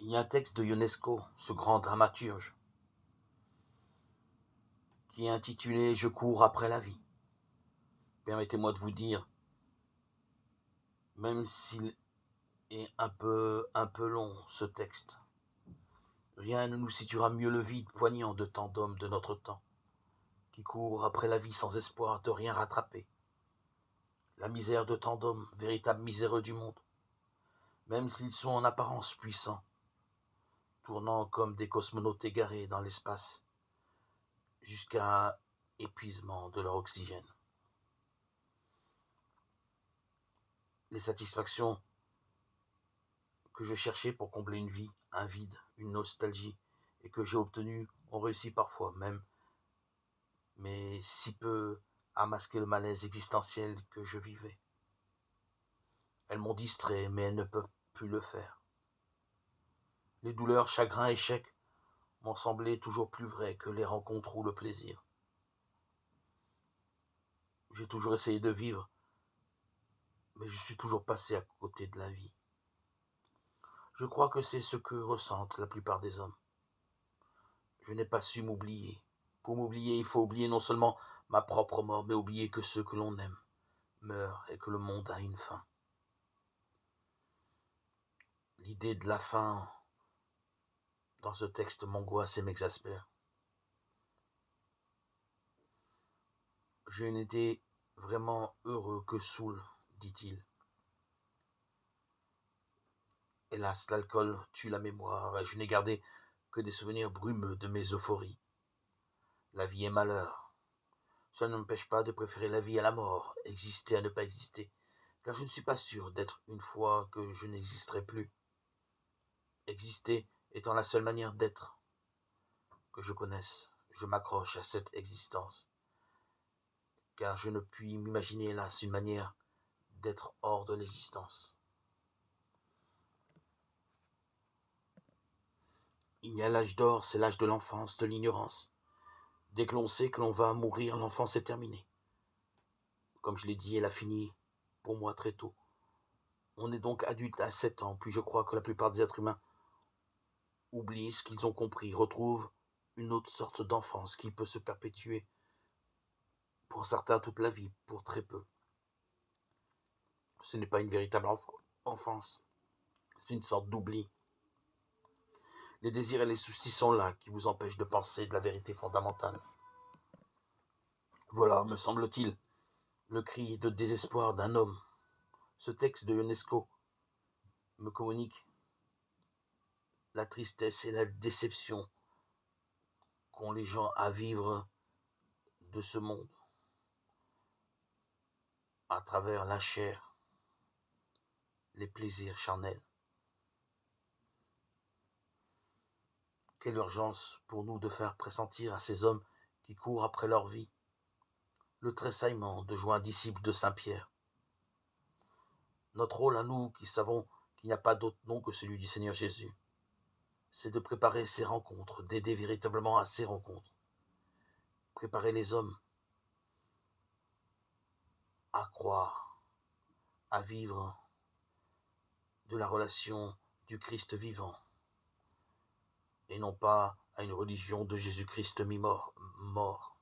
Il y a un texte de Ionesco, ce grand dramaturge, qui est intitulé « Je cours après la vie ». Permettez-moi de vous dire, même s'il est un peu long, ce texte, rien ne nous situera mieux le vide poignant de tant d'hommes de notre temps, qui courent après la vie sans espoir de rien rattraper. La misère de tant d'hommes, véritables miséreux du monde, même s'ils sont en apparence puissants, tournant comme des cosmonautes égarés dans l'espace, jusqu'à épuisement de leur oxygène. Les satisfactions que je cherchais pour combler une vie, un vide, une nostalgie, et que j'ai obtenues ont réussi parfois même, mais si peu à masquer le malaise existentiel que je vivais. Elles m'ont distrait, mais elles ne peuvent plus le faire. Les douleurs, chagrins, échecs m'ont semblé toujours plus vrais que les rencontres ou le plaisir. J'ai toujours essayé de vivre, mais je suis toujours passé à côté de la vie. Je crois que c'est ce que ressentent la plupart des hommes. Je n'ai pas su m'oublier. Pour m'oublier, il faut oublier non seulement ma propre mort, mais oublier que ceux que l'on aime meurent et que le monde a une fin. L'idée de la fin dans ce texte m'angoisse et m'exaspère. Je n'étais vraiment heureux que saoul, dit-il. Hélas, l'alcool tue la mémoire et je n'ai gardé que des souvenirs brumeux de mes euphories. La vie est malheur. Cela ne m'empêche pas de préférer la vie à la mort, exister à ne pas exister, car je ne suis pas sûr d'être une fois que je n'existerai plus. Exister étant la seule manière d'être que je connaisse, je m'accroche à cette existence, car je ne puis m'imaginer hélas une manière d'être hors de l'existence. Il y a l'âge d'or, c'est l'âge de l'enfance, de l'ignorance. Dès que l'on sait que l'on va mourir, l'enfance est terminée. Comme je l'ai dit, elle a fini pour moi très tôt. On est donc adulte à 7 ans, puis je crois que la plupart des êtres humains oublient ce qu'ils ont compris, retrouvent une autre sorte d'enfance qui peut se perpétuer, pour certains toute la vie, pour très peu. Ce n'est pas une véritable enfance, c'est une sorte d'oubli. Les désirs et les soucis sont là, qui vous empêchent de penser de la vérité fondamentale. Voilà, me semble-t-il, le cri de désespoir d'un homme. Ce texte de Ionesco me communique la tristesse et la déception qu'ont les gens à vivre de ce monde, à travers la chair, les plaisirs charnels. Quelle urgence pour nous de faire pressentir à ces hommes qui courent après leur vie le tressaillement de joie disciple de Saint-Pierre. Notre rôle à nous qui savons qu'il n'y a pas d'autre nom que celui du Seigneur Jésus, c'est de préparer ces rencontres, d'aider véritablement à ces rencontres, préparer les hommes à croire, à vivre de la relation du Christ vivant, et non pas à une religion de Jésus-Christ mi-mort, mort.